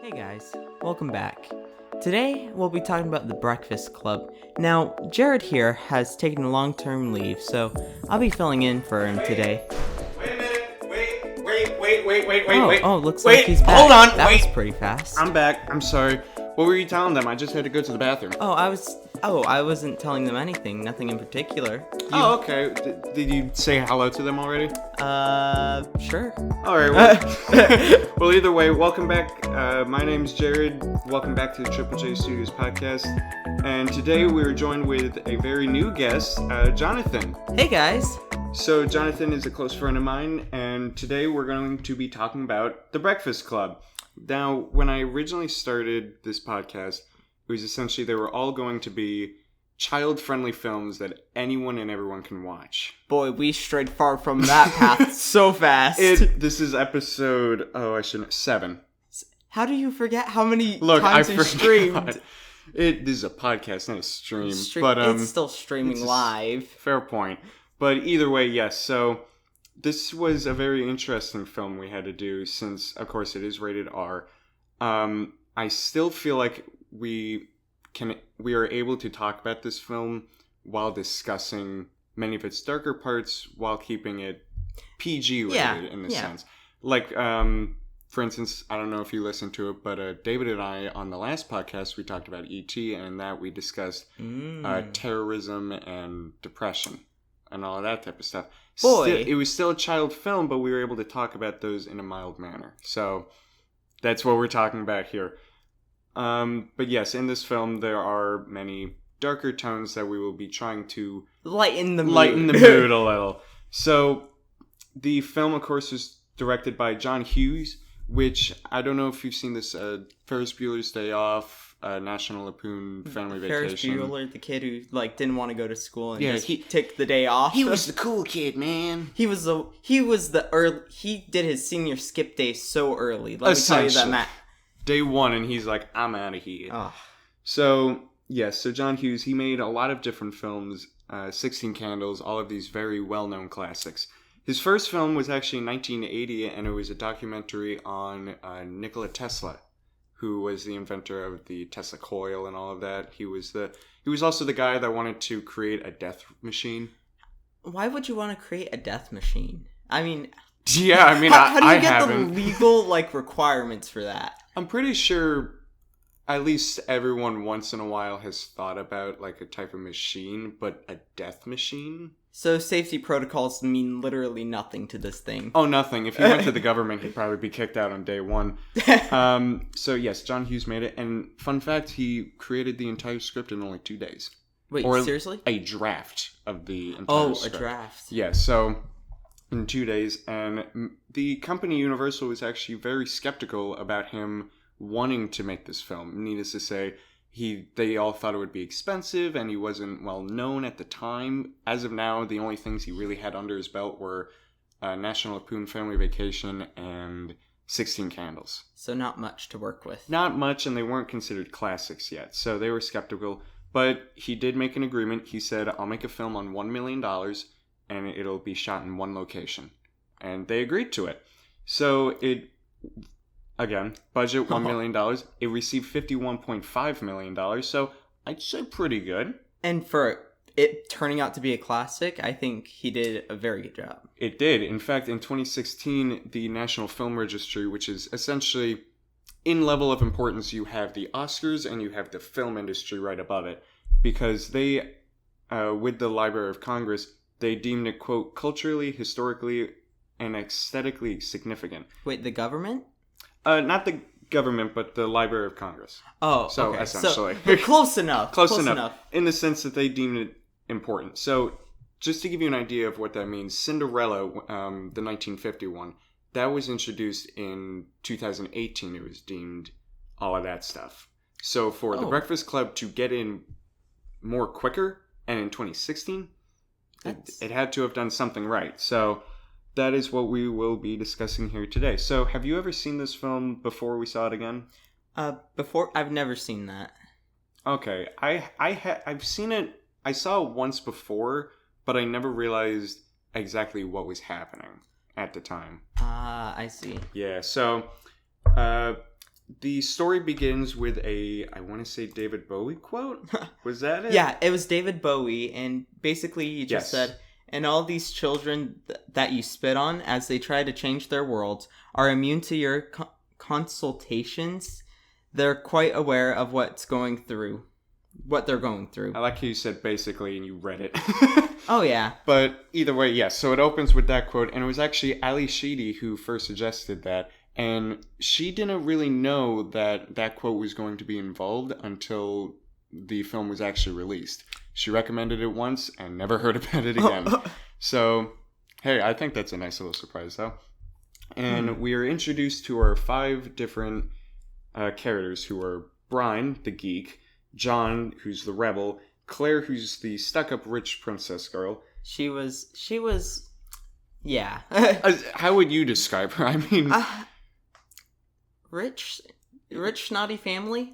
Hey guys, welcome back. Today we'll be talking about The Breakfast Club. Now, Jared here has taken a long-term leave, so I'll be filling in for him today. Wait a minute. Wait. Looks Wait, like he's back. hold on, That wait. was pretty fast. I'm back. I'm sorry. What were you telling them? I just had to go to the bathroom. I wasn't telling them anything, nothing in particular. Okay. Did you say hello to them already? Sure. Alright, well, well, either way, welcome back. My name's Jared. Welcome back to the Triple J Studios podcast. And today we're joined with a very new guest, Jonathan. Hey guys. So Jonathan is a close friend of mine, and today we're going to be talking about The Breakfast Club. Now, when I originally started this podcast, it was essentially they were all going to be child-friendly films that anyone and everyone can watch. Boy, we strayed far from that path so fast. This is episode, 7. How do you forget how many Look, times I we streamed? forgot. This is a podcast, not a stream. It's still streaming live. Fair point. But either way, yes. So this was a very interesting film we had to do since, of course, it is rated R. I still feel like we are able to talk about this film while discussing many of its darker parts while keeping it PG rated in a sense. Like, for instance, I don't know if you listened to it, but David and I, on the last podcast, we talked about E.T. and in that we discussed terrorism and depression and all of that type of stuff. It was still a child film, but we were able to talk about those in a mild manner. So that's what we're talking about here. But yes, in this film, there are many darker tones that we will be trying to lighten the mood a little. So the film, of course, was directed by John Hughes, which I don't know if you've seen this, Ferris Bueller's Day Off, National Lampoon Family Vacation. Ferris Bueller, the kid who didn't want to go to school and he took the day off. He was the cool kid, man. He did his senior skip day so early. Let me tell you that, Matt. Day one, and he's like, I'm out of here. Oh. So John Hughes, he made a lot of different films, 16 Candles, all of these very well-known classics. His first film was actually in 1980, and it was a documentary on Nikola Tesla, who was the inventor of the Tesla coil and all of that. He was also the guy that wanted to create a death machine. Why would you want to create a death machine? I mean... Yeah, I mean, how do you get the legal, requirements for that? I'm pretty sure at least everyone once in a while has thought about, a type of machine, but a death machine? So safety protocols mean literally nothing to this thing. Oh, nothing. If he went to the government, he'd probably be kicked out on day one. So yes, John Hughes made it. And fun fact, he created the entire script in only 2 days. Wait, seriously? A draft of the entire script. Oh, a draft. Yeah, so in 2 days. And the company Universal was actually very skeptical about him wanting to make this film. Needless to say, they all thought it would be expensive, and he wasn't well known at the time. As of now, the only things he really had under his belt were National Lampoon Family Vacation and 16 Candles. So not much to work with. Not much, and they weren't considered classics yet, so they were skeptical. But he did make an agreement. He said, I'll make a film on $1 million, and it'll be shot in one location. And they agreed to it. So again, budget $1 million. It received $51.5 million, so I'd say pretty good. And for it turning out to be a classic, I think he did a very good job. It did. In fact, in 2016, the National Film Registry, which is essentially, in level of importance, you have the Oscars and you have the film industry right above it. Because they, with the Library of Congress, they deemed it, quote, culturally, historically, and aesthetically significant. Wait, the government? Not the government, but the Library of Congress. Oh, so okay. Essentially. So, close enough. Close enough. In the sense that they deemed it important. So, just to give you an idea of what that means, Cinderella, the 1951, that was introduced in 2018. It was deemed all of that stuff. So, for The Breakfast Club to get in more quicker, and in 2016, it had to have done something right. So that is what we will be discussing here today. So, have you ever seen this film before we saw it again? Before, I've never seen that. Okay, I've seen it. I saw it once before, but I never realized exactly what was happening at the time. I see. Yeah. So, the story begins with I want to say David Bowie quote. Was that it? Yeah, it was David Bowie, and basically he just Yes. said, "And all these children that you spit on as they try to change their worlds are immune to your consultations. They're quite aware of what they're going through." I like how you said basically and you read it. Oh yeah. But either way, yes. So it opens with that quote, and it was actually Ali Sheedy who first suggested that. And she didn't really know that that quote was going to be involved until the film was actually released. She recommended it once and never heard about it again. So, hey, I think that's a nice little surprise, though. And we are introduced to our 5 different characters who are Brian, the geek, John, who's the rebel, Claire, who's the stuck-up rich princess girl. She was, yeah. How would you describe her? I mean... Rich, snotty family?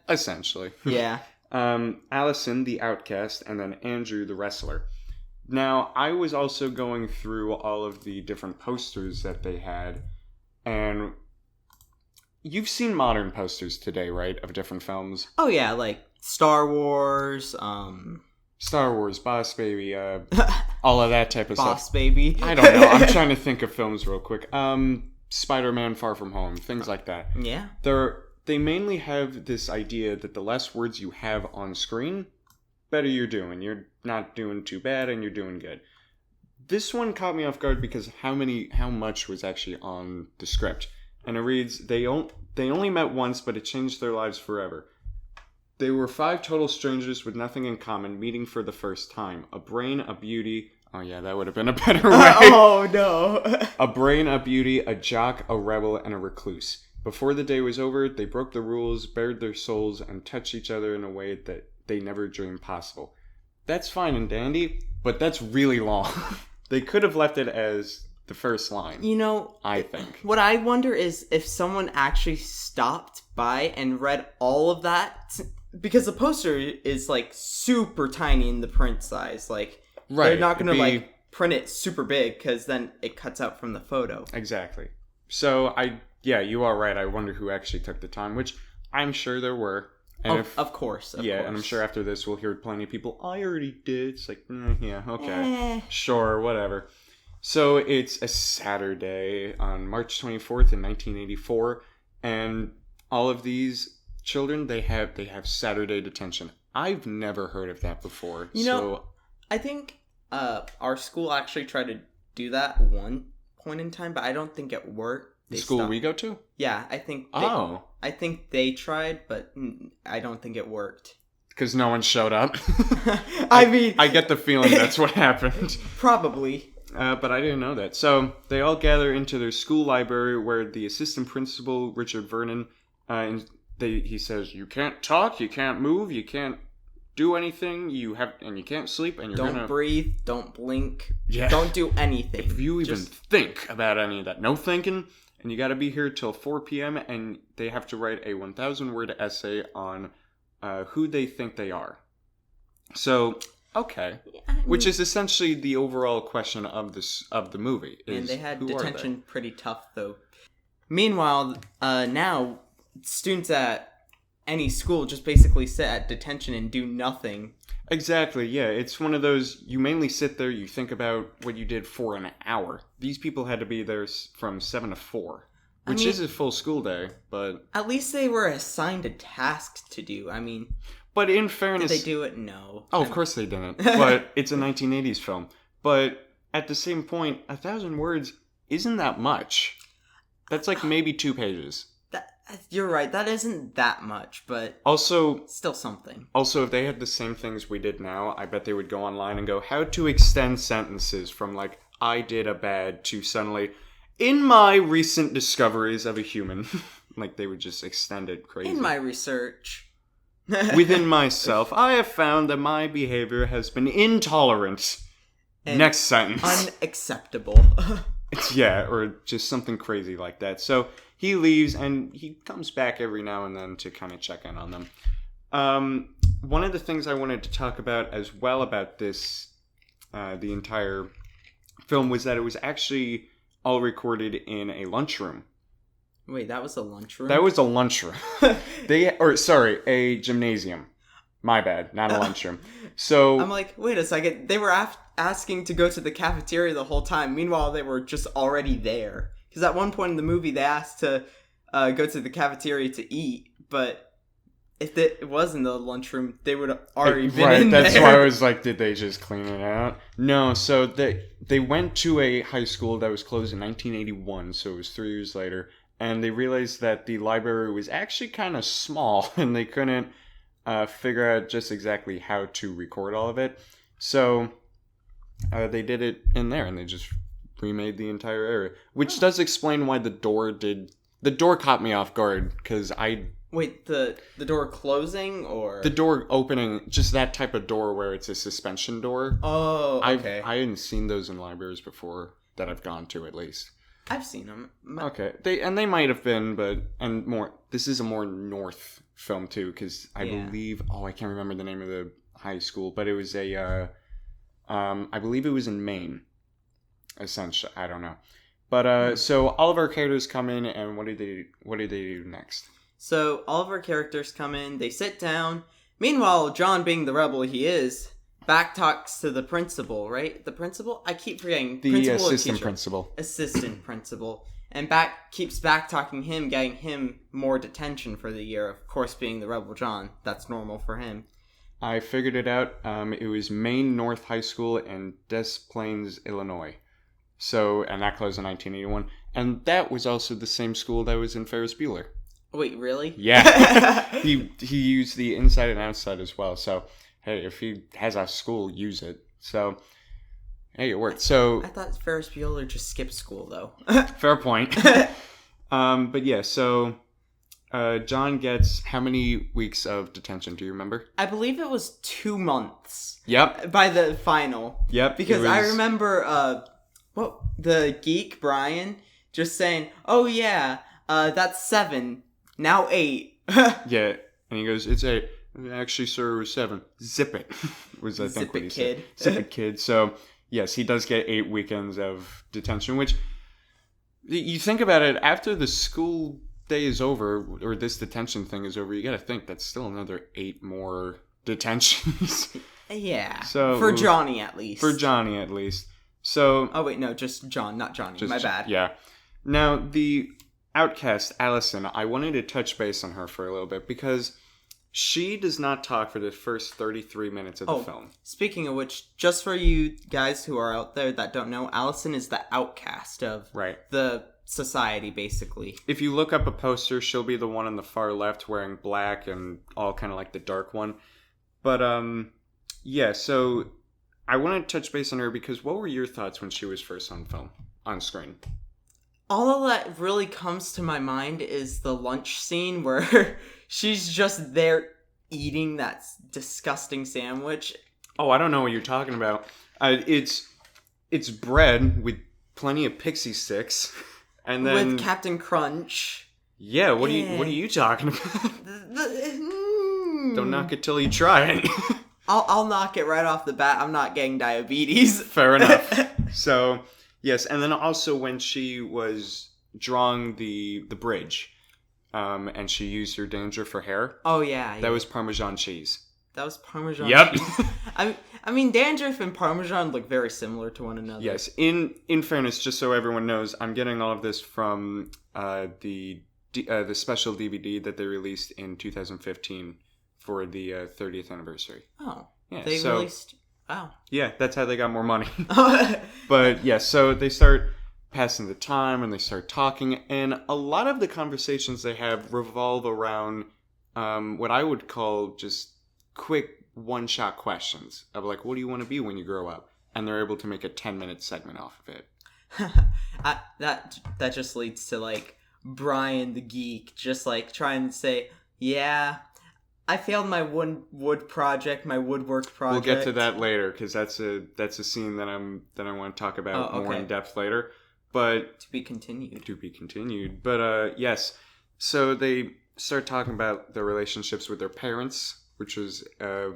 Essentially. Yeah. Allison, the outcast, and then Andrew, the wrestler. Now, I was also going through all of the different posters that they had, and you've seen modern posters today, right, of different films? Oh yeah, like Star Wars, Star Wars, Boss Baby, all of that type of Boss stuff. Baby. I don't know, I'm trying to think of films real quick. Spider-Man Far From Home, things like that. Yeah. They mainly have this idea that the less words you have on screen, better you're doing. You're not doing too bad and you're doing good. This one caught me off guard because how much was actually on the script. And it reads, they only met once, but it changed their lives forever. They were 5 total strangers with nothing in common, meeting for the first time. A brain, a beauty... Oh yeah, that would have been a better way. Oh no. A brain, a beauty, a jock, a rebel, and a recluse. Before the day was over, they broke the rules, bared their souls, and touched each other in a way that they never dreamed possible. That's fine and dandy, but that's really long. They could have left it as the first line. You know, I think. What I wonder is if someone actually stopped by and read all of that, because the poster is like super tiny in the print size. Like, right, they're not going to like print it super big because then it cuts out from the photo. Exactly. So yeah, you are right. I wonder who actually took the time, which I'm sure there were. And of course. And I'm sure after this we'll hear plenty of people, I already did. It's like, yeah, okay. Sure, whatever. So it's a Saturday on March 24th in 1984, and all of these children, they have Saturday detention. I've never heard of that before. You know, I think our school actually tried to do that at one point in time, but I don't think it worked. The school we go to? Yeah, I think I think they tried, but I don't think it worked. Because no one showed up? I mean... I get the feeling that's what happened. Probably. But I didn't know that. So they all gather into their school library where the assistant principal, Richard Vernon, he says, you can't talk, you can't move, you can't do anything, you can't sleep, and don't breathe, don't blink, yeah. Don't do anything. If you even think about any of that, no thinking, and you got to be here till 4 p.m., and they have to write a 1,000-word essay on who they think they are. So, okay. Yeah, I mean, which is essentially the overall question of the movie. And they had detention pretty tough, though. Meanwhile, now, students at any school just basically sit at detention and do nothing. Exactly, yeah. It's one of those, you mainly sit there, you think about what you did for an hour. These people had to be there from 7 to 4, which is a full school day, but... At least they were assigned a task to do, I mean... But in fairness... Did they do it? No. Oh, of course they didn't, but it's a 1980s film. But at the same point, 1,000 words isn't that much. That's like maybe 2 pages. You're right, that isn't that much, but also still something. Also, if they had the same things we did now, I bet they would go online and go, how to extend sentences from like, I did a bad to suddenly, in my recent discoveries of a human. Like, they would just extend it crazy. In my research. Within myself, I have found that my behavior has been intolerant. And next sentence. Unacceptable. Yeah, or just something crazy like that. So he leaves, and he comes back every now and then to kind of check in on them. One of the things I wanted to talk about as well about this, the entire film, was that it was actually all recorded in a lunchroom. Wait, that was a lunchroom? That was a lunchroom. A gymnasium. My bad, not a lunchroom. So I'm like, wait a second. They were asking to go to the cafeteria the whole time. Meanwhile, they were just already there. Because at one point in the movie, they asked to go to the cafeteria to eat, but if it was in the lunchroom, they would have already been in there. Right, that's why I was like, did they just clean it out? No, so they went to a high school that was closed in 1981, so it was 3 years later, and they realized that the library was actually kind of small, and they couldn't figure out just exactly how to record all of it. So they did it in there, and they just remade the entire area, which does explain why the door caught me off guard, because Wait, the door closing or the door opening, just that type of door where it's a suspension door. Oh, okay. I hadn't seen those in libraries before that I've gone to, at least. I've seen them. Okay, they might have been, this is a more north film too, because I believe I can't remember the name of the high school, but it was I believe it was in Maine. Essentially, I don't know, but so all of our characters come in, and what do they do next? So all of our characters come in, they sit down. Meanwhile, John, being the rebel he is, backtalks to the principal, right? The principal? I keep forgetting. The assistant principal. Assistant principal. And keeps backtalking him, getting him more detention for the year. Of course, being the rebel John, that's normal for him. I figured it out. It was Maine North High School in Des Plaines, Illinois. So, and that closed in 1981. And that was also the same school that was in Ferris Bueller. Wait, really? Yeah. he used the inside and outside as well. So, hey, if he has a school, use it. So, hey, it worked. So I thought Ferris Bueller just skipped school, though. Fair point. But yeah, so John gets how many weeks of detention? Do you remember? I believe it was 2 months. Yep. By the final. Yep. Because I remember the geek, Brian, just saying, oh yeah, that's 7. Now 8. Yeah, and he goes, it's 8. Actually, sir, it was 7. Zip it. Was I think what he said. Zip it, kid. So, yes, he does get 8 weekends of detention, which, you think about it, after the school day is over, or this detention thing is over, you gotta think that's still another 8 more detentions. Yeah. So for Johnny, at least. For Johnny, at least. So. Oh, wait, no, just John, not Johnny. My bad. Yeah. Now, the outcast, Allison, I wanted to touch base on her for a little bit because she does not talk for the first 33 minutes of the film. Speaking of which, just for you guys who are out there that don't know, Allison is the outcast of the society, basically. If you look up a poster, she'll be the one on the far left wearing black and all kind of like the dark one. But, yeah, so I want to touch base on her because what were your thoughts when she was first on screen? All that really comes to my mind is the lunch scene where she's just there eating that disgusting sandwich. Oh, I don't know what you're talking about. It's bread with plenty of pixie sticks, and then with Captain Crunch. Yeah, what are you talking about? Don't knock it till you try it. I'll knock it right off the bat. I'm not getting diabetes. Fair enough. So. Yes, and then also when she was drawing the bridge, and she used her danger for hair. Oh yeah, that was Parmesan cheese. That was Parmesan cheese. I mean, dandruff and Parmesan look very similar to one another. Yes, in fairness, just so everyone knows, I'm getting all of this from the special DVD that they released in 2015 for the 30th anniversary. Oh, yeah, they released. Wow. Yeah, that's how they got more money. But yeah, so they start passing the time and they start talking, and a lot of the conversations they have revolve around what I would call just quick one-shot questions of like, what do you want to be when you grow up? And they're able to make a 10-minute segment off of it. That just leads to like Brian the geek just like trying to say, yeah, I failed my woodwork project. We'll get to that later because that's a scene that I want to talk about more in depth later. But to be continued. But yes, so they start talking about their relationships with their parents, which was a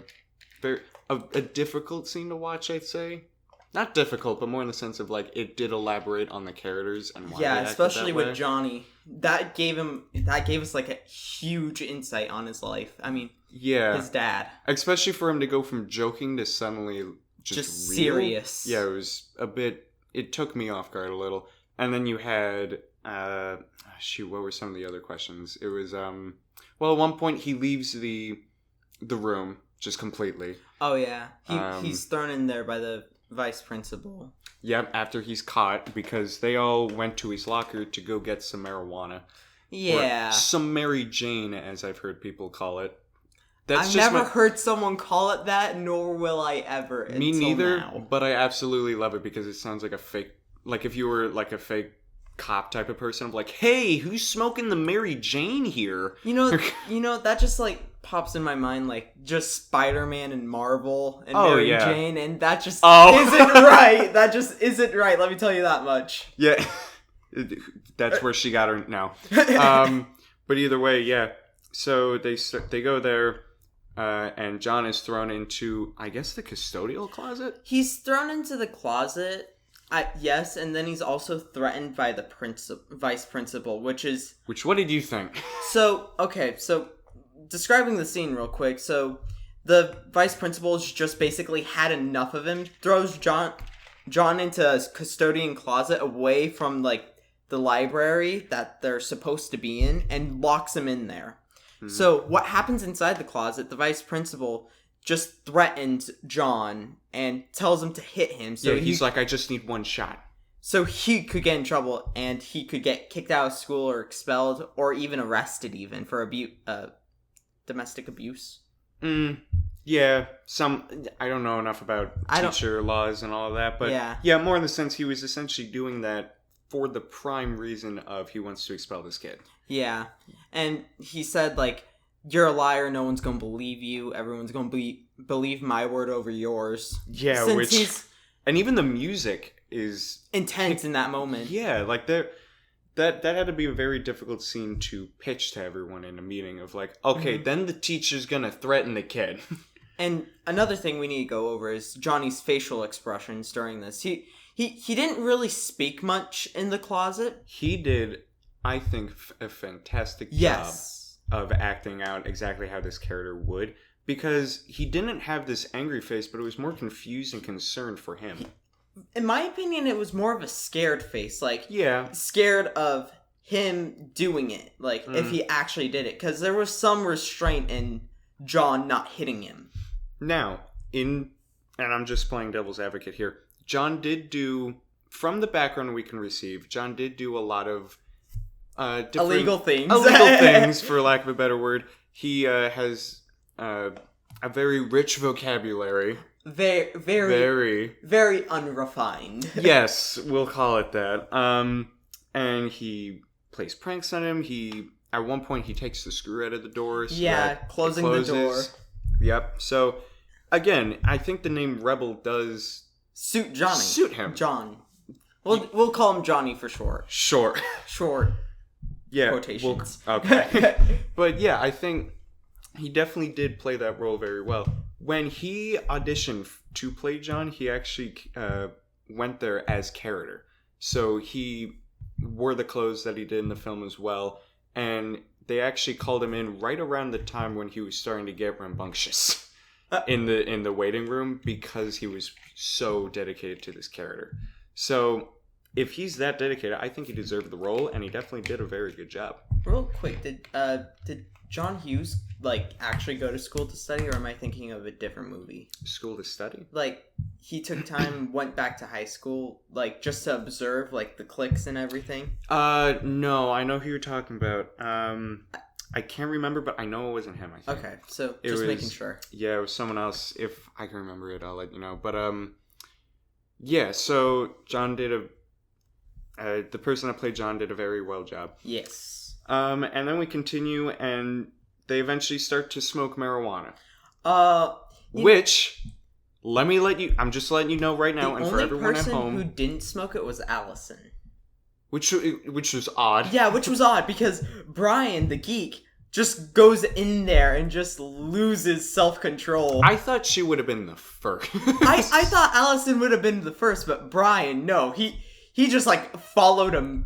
difficult scene to watch, I'd say. not difficult, but more in the sense of like it did elaborate on the characters and why. Yeah, they acted especially that with way. Johnny. That gave us like a huge insight on his life. I mean, Yeah, his dad. especially for him to go from joking to suddenly just real. Serious. Yeah, it was a bit. It took me off guard a little. And then you had what were some of the other questions? It was well, at one point he leaves the room just completely. Oh yeah, Um, he's thrown in there by the vice principal. Yep, after he's caught because they all went to his locker to go get some marijuana. Yeah, Or some Mary Jane, as I've heard people call it. I've never heard someone call it that, nor will I ever. Me until neither, now. but I absolutely love it because it sounds like a fake. Like if you were like a fake cop type of person, of like, hey, who's smoking the Mary Jane here? You know that just like pops in my mind, like just Spider-Man and Marvel and Oh, Mary yeah. Jane, and that just Oh. isn't right. That just isn't right. Let me tell you that much. Yeah, that's where she got her now. But either way, yeah. So they go there, and John is thrown into, I guess, the custodial closet. He's thrown into the closet. Yes, and then he's also threatened by the vice principal, which is... Which, what did you think? So, okay, so describing the scene real quick. So the vice principal's just basically had enough of him, throws John into a custodian closet away from, like, the library that they're supposed to be in, and locks him in there. Mm-hmm. So what happens inside the closet, the vice principal just threatens John and tells him to hit him. So yeah, he's like, I just need one shot. So he could get in trouble, and he could get kicked out of school or expelled or even arrested even for domestic abuse. Yeah, I don't know enough about teacher laws and all of that, but yeah, more in the sense he was essentially doing that for the prime reason of he wants to expel this kid. Yeah, and he said, like, you're a liar, no one's gonna believe you, everyone's gonna believe my word over yours. Yeah, and even the music is intense in that moment. Yeah, like that had to be a very difficult scene to pitch to everyone in a meeting of like, okay, then the teacher's gonna threaten the kid. And another thing we need to go over is Johnny's facial expressions during this. He didn't really speak much in the closet. He did, I think, a fantastic job of acting out exactly how this character would, because he didn't have this angry face, but it was more confused and concerned for him. In my opinion, it was more of a scared face, like, scared of him doing it, like, if he actually did it, because there was some restraint in John not hitting him. Now, and I'm just playing devil's advocate here, John did do, from the background we can receive, John did do a lot of illegal things. Illegal things, for lack of a better word. He has a very rich vocabulary. Very unrefined. Yes, we'll call it that. And he plays pranks on him. At one point, he takes the screw out of the door. So closing the door. Yep. So, again, I think the name Rebel does suit Johnny. Suit him. John. We'll call him Johnny for short. Short. Yeah. Quotations. Okay. But yeah, I think he definitely did play that role very well. When he auditioned to play John, he actually went there as character. So he wore the clothes that he did in the film as well. And they actually called him in right around the time when he was starting to get rambunctious in the waiting room, because he was so dedicated to this character. So if he's that dedicated, I think he deserved the role, and he definitely did a very good job. Real quick, did John Hughes actually go to school to study, or am I thinking of a different movie? School to study? Like, he took time, went back to high school, like, just to observe, like, the cliques and everything? No, I know who you're talking about. I can't remember, but I know it wasn't him, I think. Okay, so just making sure. Yeah, it was someone else. If I can remember it, I'll let you know. But, yeah, so John did the person that played John did a very well job. Yes. And then we continue, and they eventually start to smoke marijuana. Which, I'm just letting you know right now, and for everyone at home, the only person who didn't smoke it was Allison. Which was odd. Yeah, which was odd, because Brian, the geek, just goes in there and just loses self-control. I thought she would have been the first. I thought Allison would have been the first, but Brian, no, he just like followed him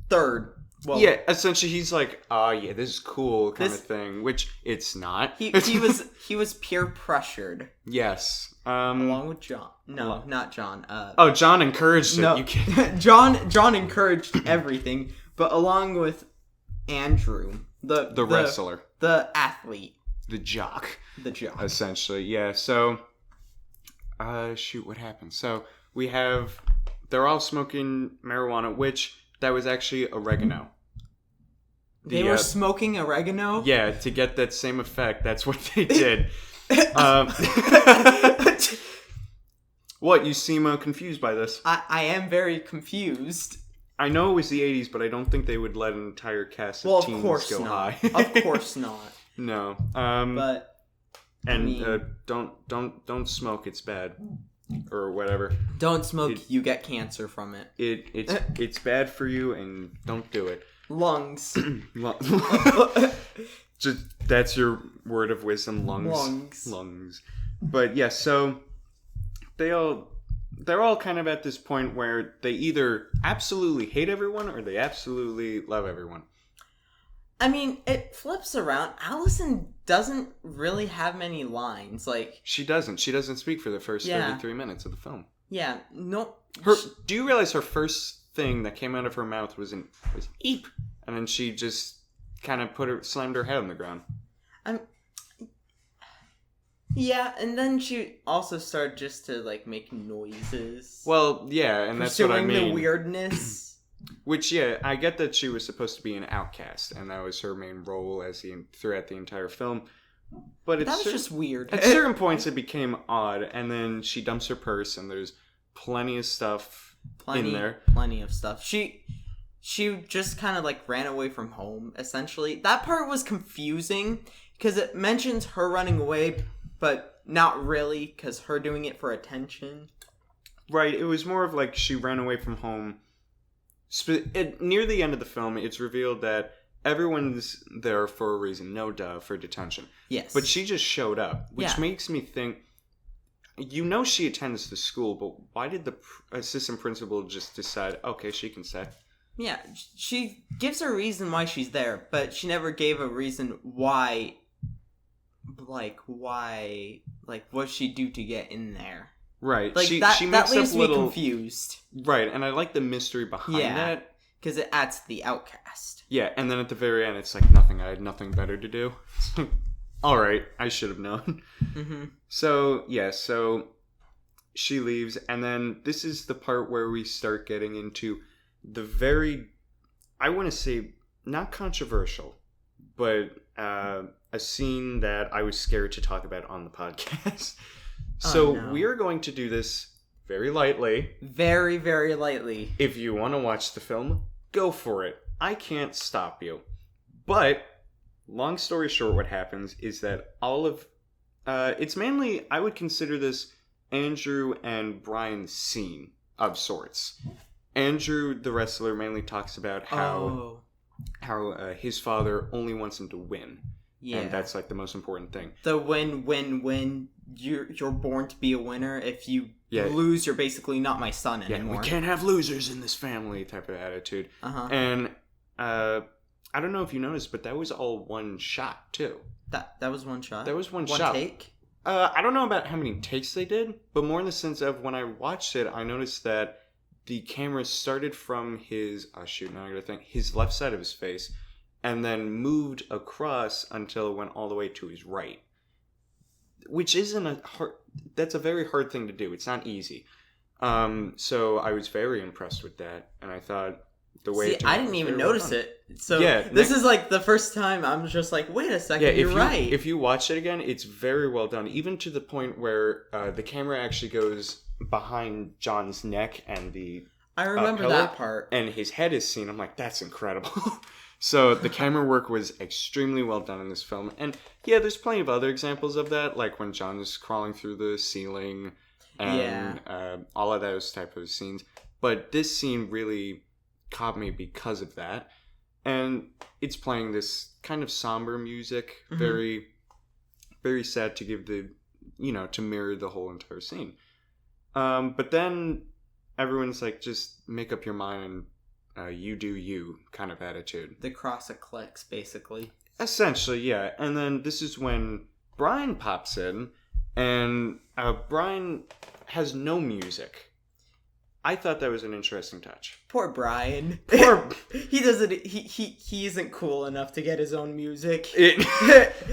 third. Well, yeah, essentially he's like, yeah, this is cool kind of thing, which it's not. He was peer pressured. Yes. Along with John. No, not John. John encouraged it. No, You can't. John encouraged everything, but along with Andrew, the wrestler, the athlete, the jock, essentially. Yeah. So, shoot, what happened? So they're all smoking marijuana, which that was actually oregano. They were smoking oregano? Yeah, to get that same effect. That's what they did. What? You seem confused by this. I am very confused. I know it was the 80s, but I don't think they would let an entire cast of teens go high. Of course not. No. But don't smoke. It's bad, or whatever. Don't smoke. You get cancer from it. It's bad for you, and don't do it. Lungs. Just that's your word of wisdom. Lungs. But yeah, so they're all kind of at this point where they either absolutely hate everyone or they absolutely love everyone. I mean, it flips around. Allison doesn't really have many lines. Like, she doesn't speak for the first 33 minutes of the film. Yeah, no. Do you realize her first thing that came out of her mouth was eep, and then she just kind of slammed her head on the ground. Yeah, and then she also started just to like make noises. Well, yeah, and that's what I mean. Pursuing the weirdness. Which, yeah, I get that she was supposed to be an outcast, and that was her main role throughout the entire film. But that was just weird. At certain points, it became odd, and then she dumps her purse, and there's plenty of stuff in there. Plenty of stuff. She just kind of like ran away from home, essentially. That part was confusing, because it mentions her running away, but not really, because her doing it for attention. Right, it was more of like she ran away from home. Near the end of the film, it's revealed that everyone's there for a reason, for detention. Yes. But she just showed up, which makes me think, she attends the school, but why did the assistant principal just decide, okay, she can stay? Yeah, she gives a reason why she's there, but she never gave a reason why, what'd she do to get in there? Right. Like, that leaves me confused. Right, and I like the mystery behind that. Because it adds to the outcast. Yeah, and then at the very end, it's like nothing. I had nothing better to do. All right, I should have known. Mm-hmm. So she leaves, and then this is the part where we start getting into the very, I want to say, not controversial, but a scene that I was scared to talk about on the podcast. So we are going to do this very lightly. Very, very lightly. If you want to watch the film, go for it. I can't stop you. But, long story short, what happens is that all of... it's mainly, I would consider this Andrew and Brian's scene of sorts. Andrew, the wrestler, mainly talks about how his father only wants him to win. Yeah. And that's like the most important thing. The win. You're born to be a winner. If you lose, you're basically not my son anymore. Yeah, we can't have losers in this family type of attitude. Uh-huh. And I don't know if you noticed, but that was all one shot too. That was one shot? That was one shot. One take? I don't know about how many takes they did, but more in the sense of when I watched it, I noticed that the camera started from his his left side of his face, and then moved across until it went all the way to his right. Which that's a very hard thing to do. It's not easy. So I was very impressed with that, and I thought the way I didn't even notice it. So this is like the first time I'm just like, wait a second, you're right. If you watch it again, it's very well done, even to the point where the camera actually goes behind John's neck and the I remember that part. And his head is seen. I'm like, that's incredible. So the camera work was extremely well done in this film. And yeah, there's plenty of other examples of that, like when John is crawling through the ceiling and all of those type of scenes. But this scene really caught me because of that. and it's playing this kind of somber music, Mhm. very, very sad to give to mirror the whole entire scene. But then everyone's like, just make up your mind and you do you kind of attitude. The cross of clicks, basically. Essentially, yeah. And then this is when Brian pops in, and Brian has no music. I thought that was an interesting touch. Poor Brian. Poor... he doesn't. He isn't cool enough to get his own music.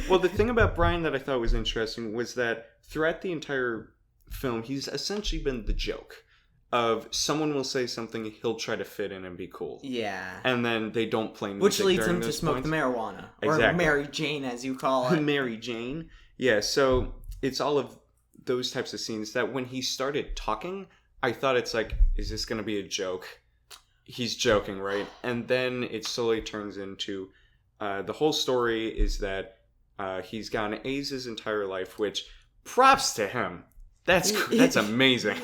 Well, the thing about Brian that I thought was interesting was that throughout the entire film, he's essentially been the joke of someone will say something, he'll try to fit in and be cool. Yeah. And then they don't play music. Which leads during him to those smoke points. the marijuana. Exactly. Or Mary Jane, as you call it. Mary Jane. Yeah, so it's all of those types of scenes that when he started talking, I thought it's like, is this going to be a joke? He's joking, right? And then it slowly turns into the whole story is that he's gotten A's his entire life, which props to him. That's amazing.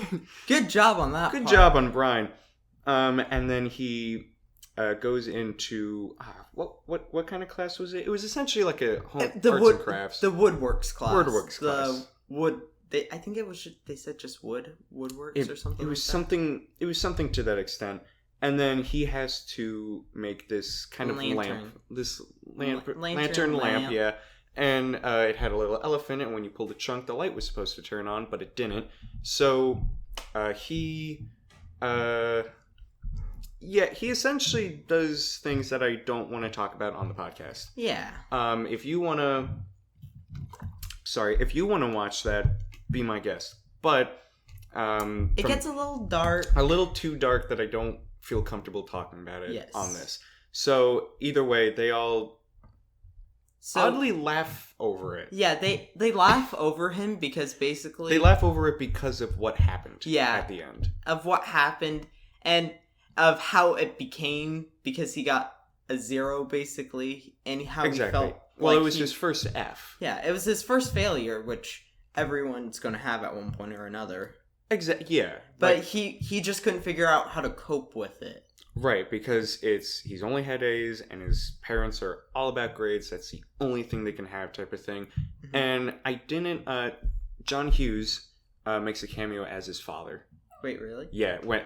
Good job on that. Good job on Brian. And then he goes into what kind of class was it? It was essentially like a home arts and crafts. The woodworks class. Woodworks class. I think it was. They said just woodworks or something. It was like something. That. It was something to that extent. And then he has to make this kind of lamp. This lantern lamp. Yeah. And it had a little elephant, and when you pulled the trunk, the light was supposed to turn on, but it didn't. So he essentially does things that I don't want to talk about on the podcast. Yeah. If you want to watch that, be my guest. But it gets a little dark. A little too dark that I don't feel comfortable talking about it on this. So either way, they all oddly laugh over it. Yeah, they laugh over him because basically... They laugh over it because of what happened at the end. Of what happened and of how it became, because he got a 0 basically, and how he felt... Well, it was his first F. Yeah, it was his first failure, which everyone's going to have at one point or another. Exactly. Yeah. But he just couldn't figure out how to cope with it. Right, because he's only had A's and his parents are all about grades. That's the only thing they can have, type of thing. Mm-hmm. And I didn't. John Hughes makes a cameo as his father. Wait, really? Yeah, when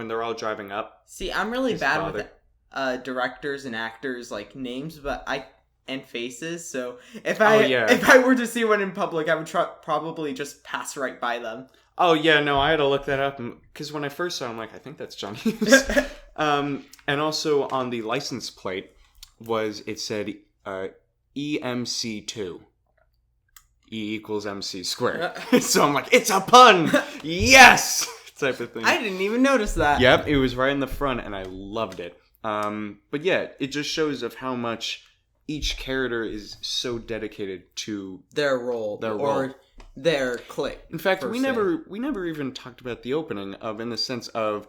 they're all driving up. See, I'm really bad with directors and actors like names, and faces. So if I were to see one in public, I would probably just pass right by them. Oh, yeah, no, I had to look that up, because when I first saw it, I'm like, I think that's John Hughes. And also on the license plate it said EMC2. E equals MC squared. So I'm like, it's a pun! Yes! Type of thing. I didn't even notice that. Yep, it was right in the front, and I loved it. But yeah, it just shows of how much each character is so dedicated to their role. Or their clique. In fact, we never even talked about the opening in the sense of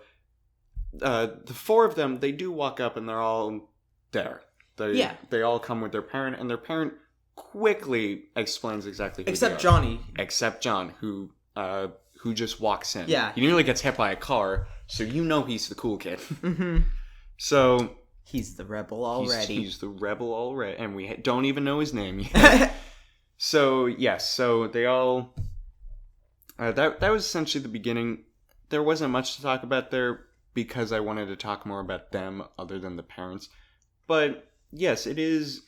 the 4 of them. They do walk up and they're all there. They all come with their parent, and their parent quickly explains exactly who except they are. Johnny. Except John, who just walks in. Yeah, he nearly gets hit by a car, so he's the cool kid. Mm-hmm. So he's the rebel already. He's the rebel already, and we don't even know his name yet. So, yes, so they all... that was essentially the beginning. There wasn't much to talk about there because I wanted to talk more about them other than the parents. But, yes, it is...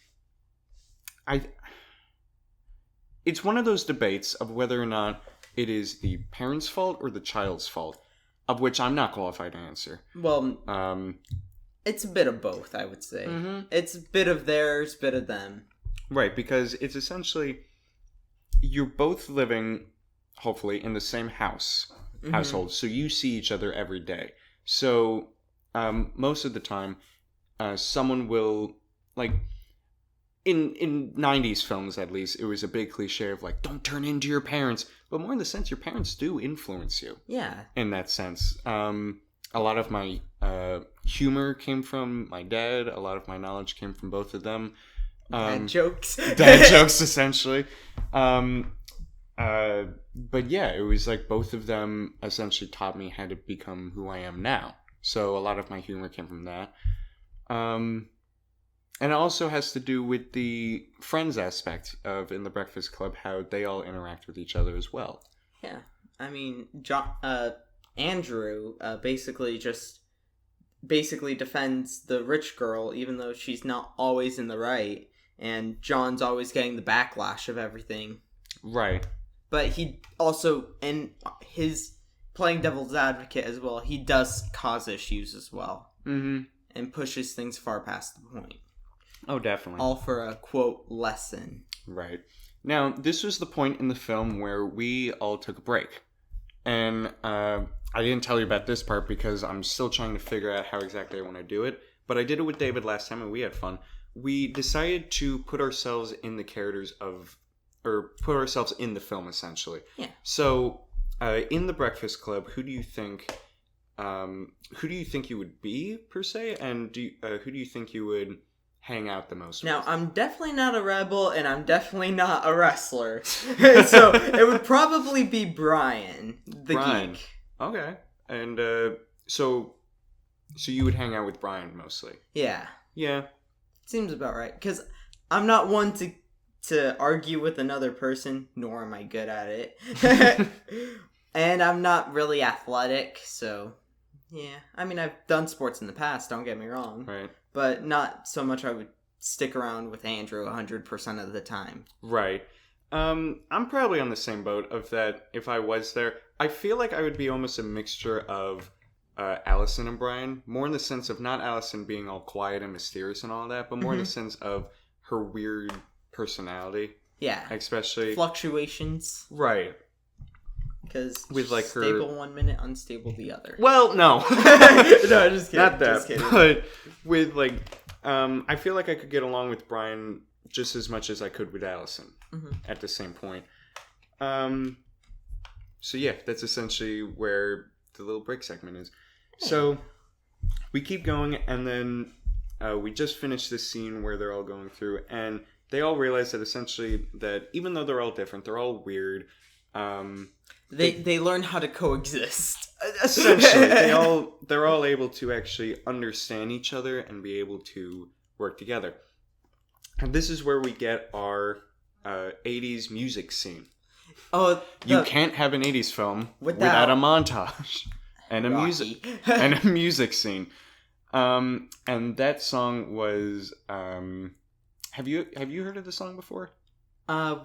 It's one of those debates of whether or not it is the parents' fault or the child's fault, of which I'm not qualified to answer. Well, it's a bit of both, I would say. Mm-hmm. It's a bit of theirs, bit of them. Right, because it's essentially, you're both living, hopefully, in the same household, so you see each other every day. So, most of the time, someone will, like, in 90s films at least, it was a big cliche of, like, don't turn into your parents, but more in the sense, your parents do influence you. Yeah. In that sense. A lot of my humor came from my dad, a lot of my knowledge came from both of them. Dad jokes. Dad jokes, essentially. But yeah, it was like both of them essentially taught me how to become who I am now. So a lot of my humor came from that. And it also has to do with the friends aspect of In the Breakfast Club, how they all interact with each other as well. Yeah. I mean, Andrew basically defends the rich girl, even though she's not always in the right, and John's always getting the backlash of everything. Right. But he also, in his playing devil's advocate as well, he does cause issues as well. Mm-hmm. And pushes things far past the point. Oh, definitely. All for a, quote, lesson. Right. Now, this was the point in the film where we all took a break. And I didn't tell you about this part because I'm still trying to figure out how exactly I want to do it. But I did it with David last time and we had fun. We decided to put ourselves in the characters or put ourselves in the film, essentially. Yeah. So, in The Breakfast Club, who do you think you would be, per se? And who do you think you would hang out the most Now, with? I'm definitely not a rebel, and I'm definitely not a wrestler. So, it would probably be Brian, the geek. Okay. And, so you would hang out with Brian, mostly? Yeah. Yeah. Seems about right. Because I'm not one to argue with another person, nor am I good at it. And I'm not really athletic, so... Yeah, I mean, I've done sports in the past, don't get me wrong. Right. But not so much I would stick around with Andrew 100% of the time. Right. I'm probably on the same boat of that if I was there. I feel like I would be almost a mixture of Allison and Brian. More in the sense of not Allison being all quiet and mysterious and all that, but more in the sense of her weird personality. Yeah. Especially... Fluctuations. Right. Because with like stable 1 minute, unstable the other. Well, no. No, just kidding. Not that. Just kidding. But with like, I feel like I could get along with Brian just as much as I could with Allison at the same point. So yeah, that's essentially where the little break segment is. So we keep going, and then we just finished this scene where they're all going through, and they all realize that essentially that even though they're all different, they're all weird. They learn how to coexist. Essentially, they're all able to actually understand each other and be able to work together. And this is where we get our 80s music scene. Oh, you can't have an 80s film without a montage and a music scene. And that song was have you heard of the song before? I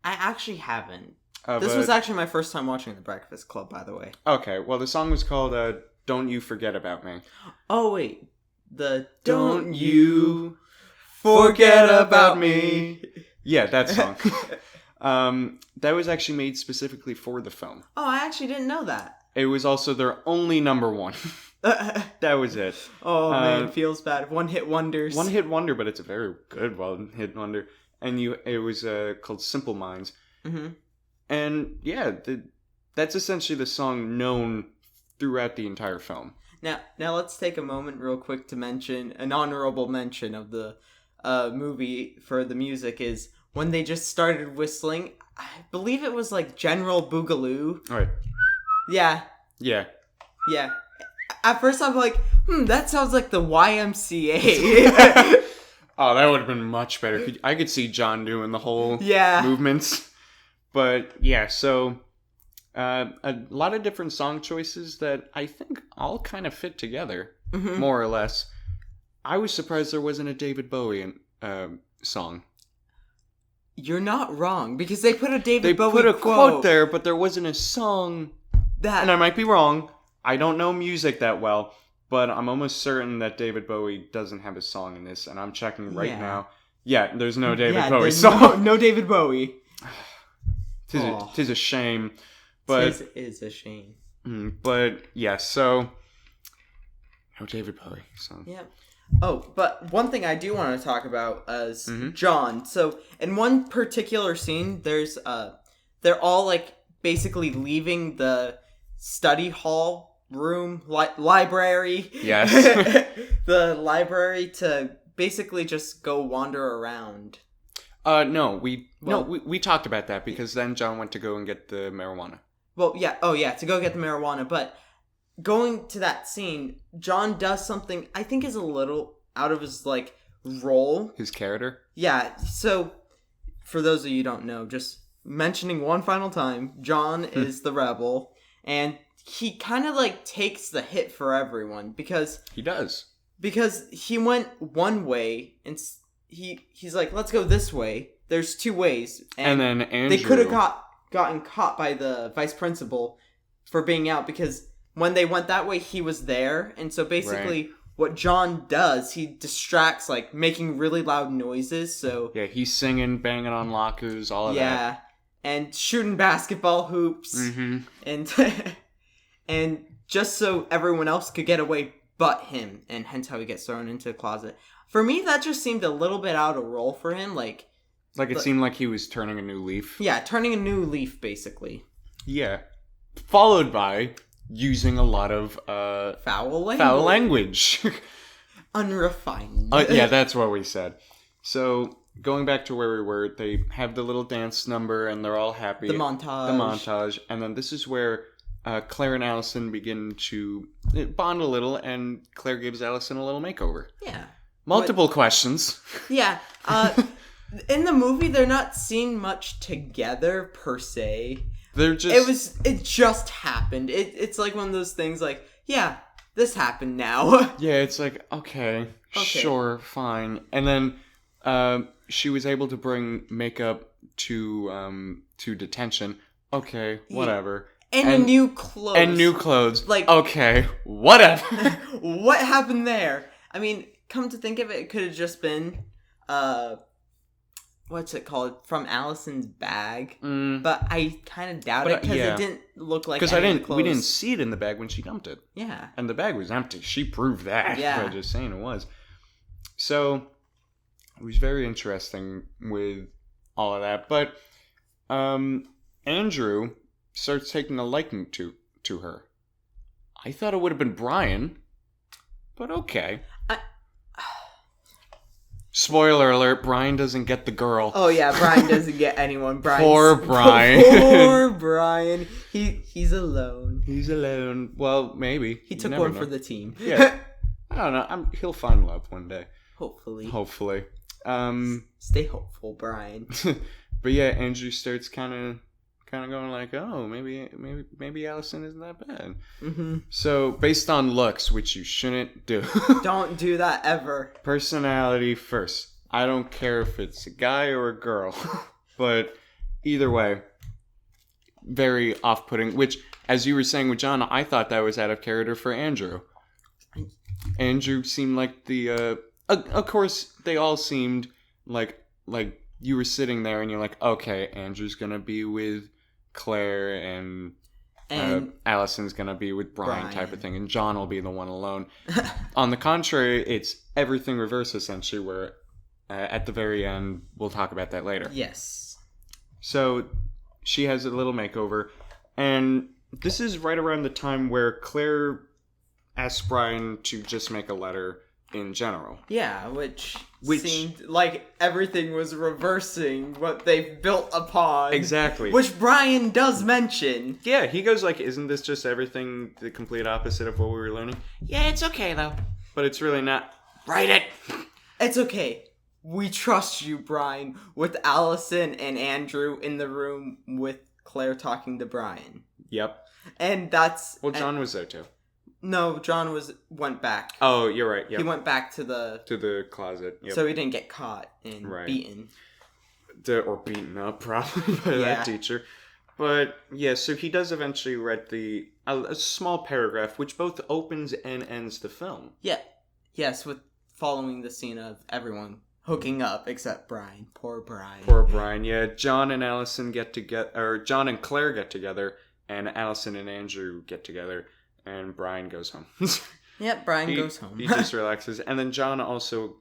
actually haven't. This was actually my first time watching The Breakfast Club, by the way. Okay, well, the song was called Don't You Forget About Me. Oh, wait. Don't You Forget About Me. Yeah, that song. That was actually made specifically for the film. Oh, I actually didn't know that. It was also their only number one. That was it. Oh, man, feels bad. One-hit wonders. One-hit wonder, but it's a very good one-hit wonder. And it was called Simple Minds. Mm-hmm. And yeah, that's essentially the song known throughout the entire film. Now let's take a moment real quick to mention an honorable mention of the movie for the music is when they just started whistling. I believe it was like General Boogaloo. All right. Yeah. Yeah. Yeah. At first I'm like, that sounds like the YMCA. Oh, that would have been much better. I could see John doing the whole movements. But yeah, so a lot of different song choices that I think all kind of fit together, more or less. I was surprised there wasn't a David Bowie song. You're not wrong, because they put a David Bowie quote. They put a quote there, but there wasn't a song. And I might be wrong. I don't know music that well, but I'm almost certain that David Bowie doesn't have a song in this, and I'm checking right now. Yeah, there's no David Bowie song. No David Bowie. Tis a shame. But Tis is a shame. But yeah, so no David Bowie song. Yeah. Oh, but one thing I do want to talk about is John. So in one particular scene, there's they're all like basically leaving the study hall room library. Yes. The library to basically just go wander around. No, we talked about that because then John went to go and get the marijuana. Well, yeah. Oh, yeah, to go get the marijuana. But going to that scene, John does something I think is a little out of his, like, role. His character? Yeah, so, for those of you who don't know, just mentioning one final time, John is the rebel, and he kind of, like, takes the hit for everyone, because... He does. Because he went one way, and he's like, let's go this way. There's two ways. And then Andrew... They could have gotten caught by the vice principal for being out, because when they went that way, he was there. And so basically, what John does, he distracts, like, making really loud noises, so... Yeah, he's singing, banging on lockers, all of that. Yeah, and shooting basketball hoops. Mm-hmm. And just so everyone else could get away but him, and hence how he gets thrown into the closet. For me, that just seemed a little bit out of role for him, like it seemed like he was turning a new leaf. Yeah, turning a new leaf, basically. Yeah. Followed by using a lot of foul language. Unrefined. Yeah, that's what we said. So, going back to where we were, they have the little dance number and they're all happy. The montage. And then this is where Claire and Allison begin to bond a little, and Claire gives Allison a little makeover. Yeah. Multiple questions. Yeah. In the movie, they're not seen much together, per se. They're just... It just happened. It's like one of those things like, yeah, this happened now. Yeah, it's like, okay, sure, fine. And then she was able to bring makeup to detention. Okay, whatever. And new clothes. Like, okay, whatever. What happened there? I mean, come to think of it, it could have just been, what's it called? From Allison's bag. But I kind of doubt it, because it didn't look like any of the clothes. We didn't see it in the bag when she dumped it. Yeah. And the bag was empty. She proved that by just saying it was. So, it was very interesting with all of that. But, Andrew starts taking a liking to her. I thought it would have been Brian, but okay. Spoiler alert, Brian doesn't get the girl. Oh yeah, Brian doesn't get anyone. Poor Brian. Poor Brian. He's alone. He's alone. Well, maybe. He took one for the team. Yeah. I don't know. He'll find love one day. Hopefully. Stay hopeful, Brian. But yeah, Andrew starts kind of going like, oh, maybe Allison isn't that bad. Mm-hmm. So, based on looks, which you shouldn't do. Don't do that ever. Personality first. I don't care if it's a guy or a girl. But either way, very off-putting. Which, as you were saying with John, I thought that was out of character for Andrew. Andrew seemed like the... of course, they all seemed like you were sitting there and you're like, okay, Andrew's gonna be with Claire and Allison's gonna be with Brian type of thing, and John will be the one alone. On the contrary, it's everything reverse, essentially, where at the very end, we'll talk about that later. Yes. So she has a little makeover, and this is right around the time where Claire asks Brian to just make a letter in general. Yeah, which seemed like everything was reversing what they've built upon. Exactly. Which Brian does mention. Yeah, he goes like, isn't this just everything the complete opposite of what we were learning? Yeah, it's okay though. But it's really not. Write it! It's okay. We trust you, Brian. With Allison and Andrew in the room with Claire talking to Brian. Yep. And that's... Well, John was there too. No, John went back. Oh, you're right. Yep. He went back to the closet. Yep. So he didn't get caught and beaten. Or beaten up, probably, by that teacher. But, yeah, so he does eventually write a small paragraph, which both opens and ends the film. Yeah. Yes, with following the scene of everyone hooking up, except Brian. Poor Brian. Poor Brian, yeah. John and Allison get together, or John and Claire get together, and Allison and Andrew get together. And Brian goes home. Yep, Brian goes home. He just relaxes. And then John also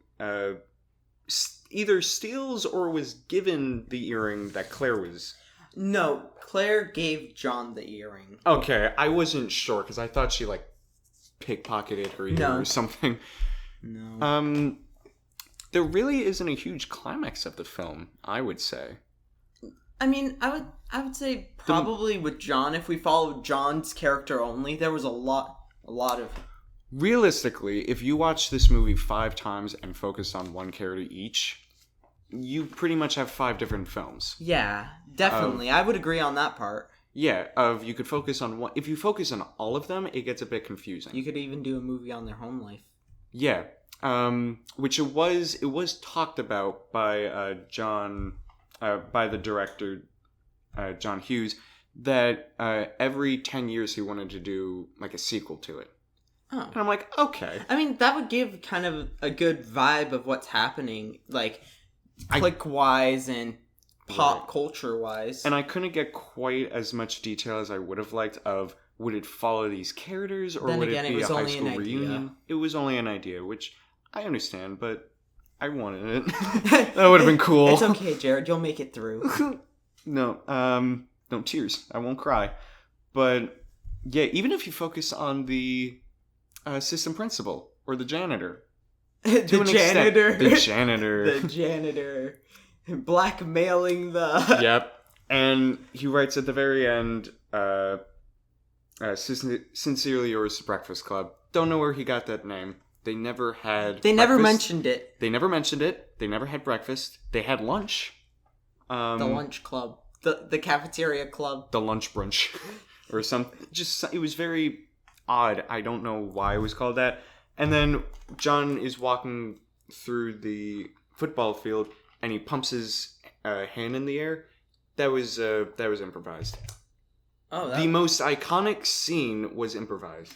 either steals or was given the earring that Claire was... No, Claire gave John the earring. Okay, I wasn't sure, because I thought she, pickpocketed her ear or something. No. There really isn't a huge climax of the film, I would say. I mean, I would say probably with John, if we followed John's character only, there was a lot of realistically, if you watch this movie 5 times and focus on one character each, you pretty much have 5 different films. Yeah, definitely. I would agree on that part. Yeah, you could focus on one. If you focus on all of them, it gets a bit confusing. You could even do a movie on their home life. Yeah, which it was talked about by by the director John Hughes, that every 10 years he wanted to do like a sequel to it. Oh. And I'm like, okay. I mean, that would give kind of a good vibe of what's happening, like click-wise and pop culture-wise. And I couldn't get quite as much detail as I would have liked of, would it follow these characters or then would again, it be was a high only school an reunion? idea. It was only an idea, which I understand, but I wanted it. That would have been cool. It's okay, Jared. You'll make it through. No, no tears. I won't cry. But yeah, even if you focus on the assistant principal or the janitor. The janitor. Blackmailing the... Yep. And he writes at the very end, Sincerely Yours, Breakfast Club. Don't know where he got that name. They never had never mentioned it. They never mentioned it. They never had breakfast. They had lunch. The lunch club. The cafeteria club. The lunch brunch. Or something. Just, it was very odd. I don't know why it was called that. And then John is walking through the football field and he pumps his hand in the air. That was improvised. Oh, the most iconic scene was improvised.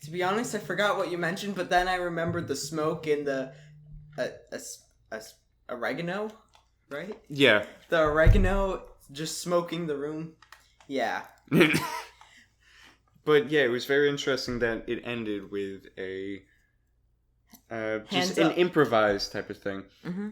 To be honest, I forgot what you mentioned, but then I remembered the smoke and the oregano, right? Yeah. The oregano just smoking the room. Yeah. But yeah, it was very interesting that it ended with a just an improvised type of thing. Mm-hmm.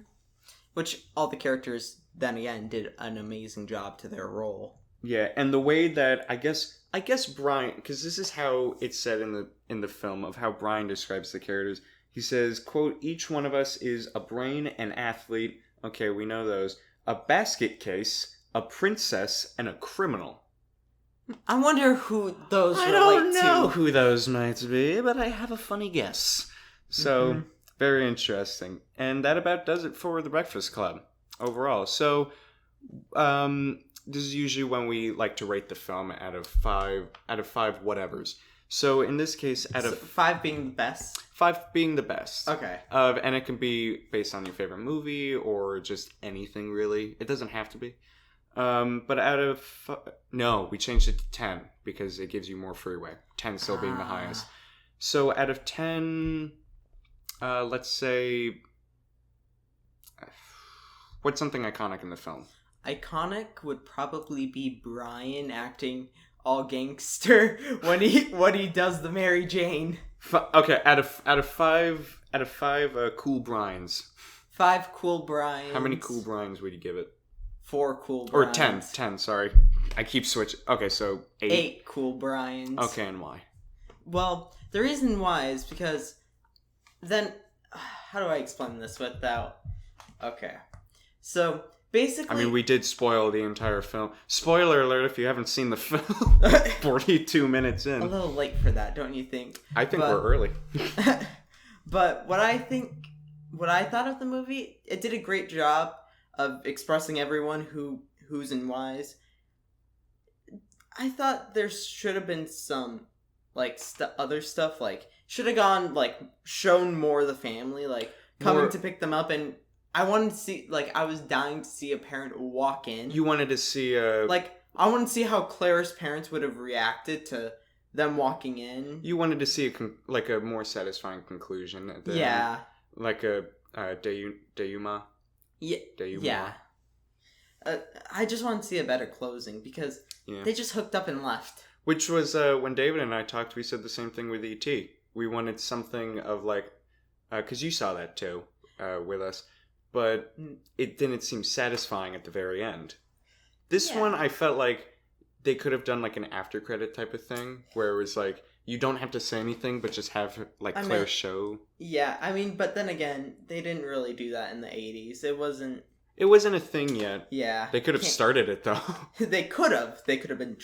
Which all the characters then again did an amazing job to their role. Yeah, and the way that I guess Brian, because this is how it's said in the film of how Brian describes the characters. He says, quote, "Each one of us is a brain, an athlete." Okay, we know those. "A basket case, a princess, and a criminal." I wonder who those relate to. I don't know who those might be, but I have a funny guess. So, very interesting. And that about does it for The Breakfast Club overall. So, this is usually when we like to rate the film out of 5 whatevers. So, in this case, out of 5 being the best? 5 being the best. Okay. And it can be based on your favorite movie or just anything, really. It doesn't have to be. But out of... No, we changed it to 10 because it gives you more freeway. 10 still being the highest. So out of 10, let's say... What's something iconic in the film? Iconic would probably be Brian acting all gangster when he does the Mary Jane. Okay, out of 5 cool Brians. 5 cool Brians. How many cool Brians would you give it? 4 cool Brians. Or 10, sorry. I keep switching. Okay, so 8. 8 cool Brians. Okay, and why? Well, the reason why is because then... How do I explain this without... Okay. So, basically... I mean, we did spoil the entire film. Spoiler alert if you haven't seen the film. 42 minutes in. A little late for that, don't you think? I think we're early. But what I thought of the movie, it did a great job of expressing everyone who's and whys. I thought there should have been some, like, other stuff, like, should have gone, like, shown more of the family, like, coming to pick them up, and I wanted to see, like, I was dying to see a parent walk in. You wanted to see Like, I wanted to see how Claire's parents would have reacted to them walking in. You wanted to see a more satisfying conclusion. Yeah. Like a Deuma. Yeah. Deuma. Yeah. I just wanted to see a better closing because they just hooked up and left. Which was when David and I talked, we said the same thing with E.T. We wanted something of like, because you saw that too with us, but it didn't seem satisfying at the very end. This one, I felt like they could have done like an after credit type of thing where it was like, you don't have to say anything, but just have like Claire show. Yeah, I mean, but then again, they didn't really do that in the 80s. It wasn't a thing yet. Yeah. They could have started it though. They could have. They could have been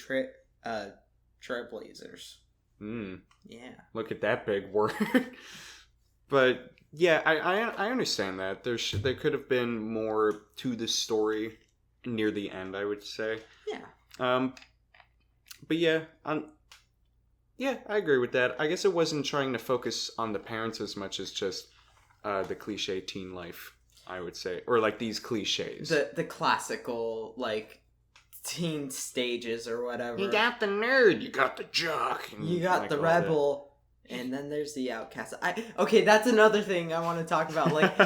trailblazers. Yeah. Look at that big word. But yeah, I understand that. There could have been more to the story near the end, I would say. Yeah. But yeah, yeah, I agree with that. I guess it wasn't trying to focus on the parents as much as just the cliche teen life, I would say, or like these cliches. The classical like teen stages or whatever. You got the nerd, you got the jock, and you got like the all rebel. And then there's the outcast. Okay, that's another thing I want to talk about. Like,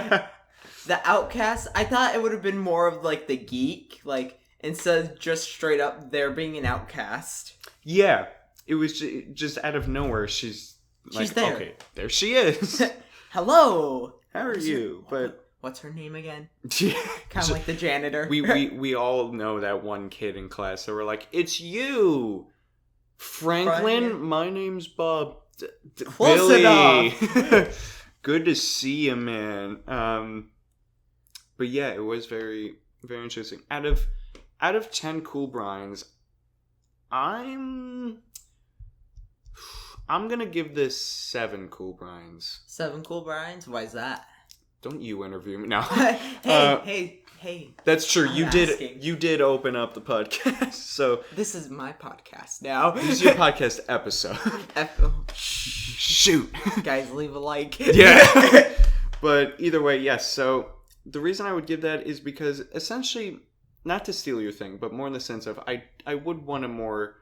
the outcast, I thought it would have been more of, like, the geek. Like, instead of just straight up there being an outcast. Yeah. It was just out of nowhere. She's like, there. Okay, there she is. Hello! How are you? But what's her name again? Yeah. Kind of like the janitor. We all know that one kid in class that were like, it's you! Franklin? My name's Bob. Close Billy. enough. Good to see you, man. But yeah, it was very, very interesting. Out of 10 Cool Brines, I'm gonna give this 7 Cool Brines. 7 Cool Brines? Why is that? Don't you interview me now? Hey. That's true. I'm You asking. did open up the podcast, so This is my podcast now. this is your podcast episode. Shoot. Guys, leave a like. Yeah. But either way, yes. So the reason I would give that is because essentially, not to steal your thing, but more in the sense of I would want a more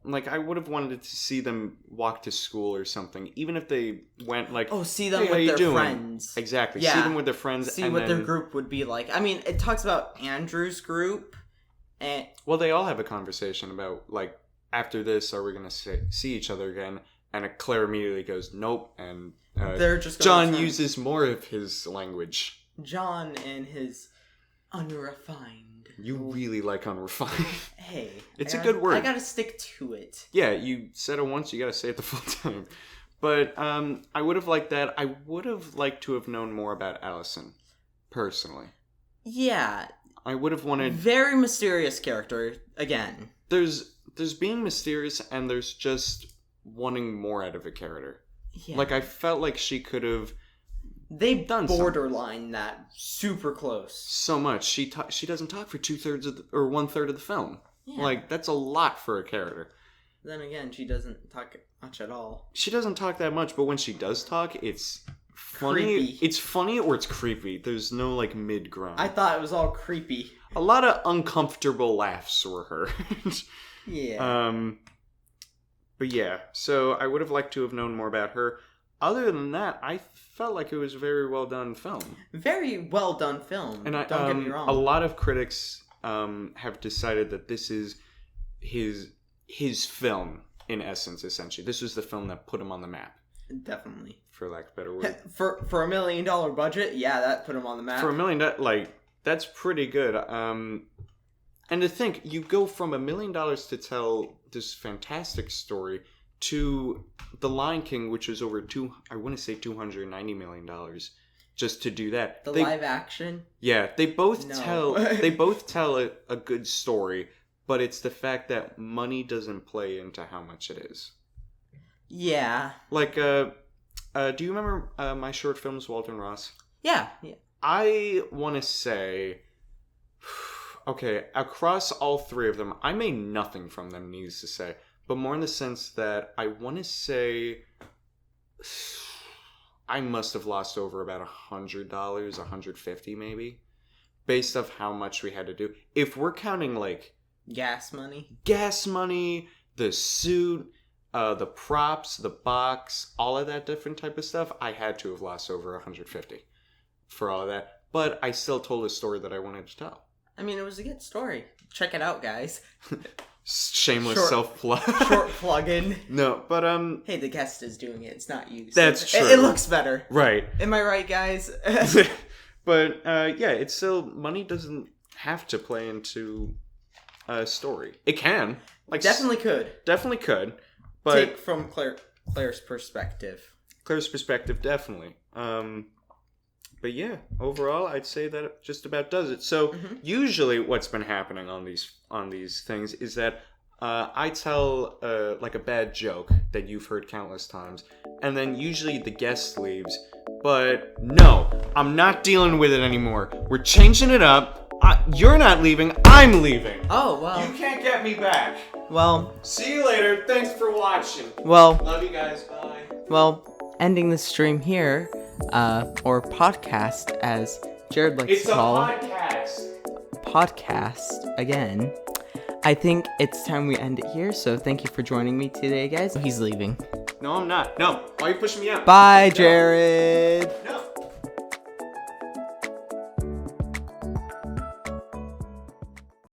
like I would have wanted to see them walk to school or something, even if they went like see them "Hey, how with you their doing?" friends. Exactly. Yeah. See them with their friends. See and what then, their group would be like. I mean, it talks about Andrew's group, and well, they all have a conversation about like after this, are we gonna see each other again? And Claire immediately goes, "Nope," and they're just going John to uses more of his language. John and his unrefined. You really like unrefined. Hey, It's a good word. I gotta stick to it. Yeah, you said it once, you gotta say it the full time. But I would have liked that. I would have liked to have known more about Allison, personally. Yeah, I would have wanted. very mysterious character again. There's being mysterious, and there's just wanting more out of a character. Yeah. Like I felt like she could have They done borderline that super close. so much. She doesn't talk for 2/3 of or 1/3 of the film. Yeah. Like that's a lot for a character. Then again, she doesn't talk much at all. She doesn't talk that much, but when she does talk, it's funny. Creepy. It's funny or it's creepy. There's no like mid ground. I thought it was all creepy. A lot of uncomfortable laughs were heard. Yeah. But yeah, so I would have liked to have known more about her. Other than that, I felt like it was a very well done film. Very well done film. And Don't get me wrong. A lot of critics have decided that this is his film in essence. Essentially, this was the film that put him on the map, Definitely. for lack of a better word. For $1 million budget, yeah, that put him on the map. For $1 million, like that's pretty good. And to think, you go from $1 million to tell this fantastic story to The Lion King, which was over $290 million, just to do that. The live action. Yeah, they both No. tell a good story, but it's the fact that money doesn't play into how much it is. Yeah. Like, do you remember my short films, Walter and Ross? Yeah. I want to say, okay, across all 3 of them, I made nothing from them, needless to say, but more in the sense that I want to say I must have lost over about $100, $150 maybe, based off how much we had to do. If we're counting like Gas money. gas money, the suit, the props, the box, all of that different type of stuff, I had to have lost over $150 for all of that. But I still told a story that I wanted to tell. I mean, it was a good story. Check it out, guys. Shameless Short- self-plug. Short plug-in. No, but Hey, the guest is doing it. It's not you. So That's true. It looks better. right. Am I right, guys? But yeah, it's still, money doesn't have to play into a story. It can. Like Definitely could. Definitely could. But Take from Claire's perspective. Claire's perspective, definitely. But yeah, overall, I'd say that it just about does it. So usually, what's been happening on these things is that I tell like a bad joke that you've heard countless times, and then usually the guest leaves. But no, I'm not dealing with it anymore. We're changing it up. You're not leaving. I'm leaving. Oh, well. You can't get me back. Well. See you later. Thanks for watching. Well. Love you guys. Bye. Well, ending the stream here, or podcast, as Jared likes to call it. It's a podcast. Podcast, again. I think it's time we end it here, so thank you for joining me today, guys. He's leaving. No, I'm not. No. Why are you pushing me out? Bye, Jared.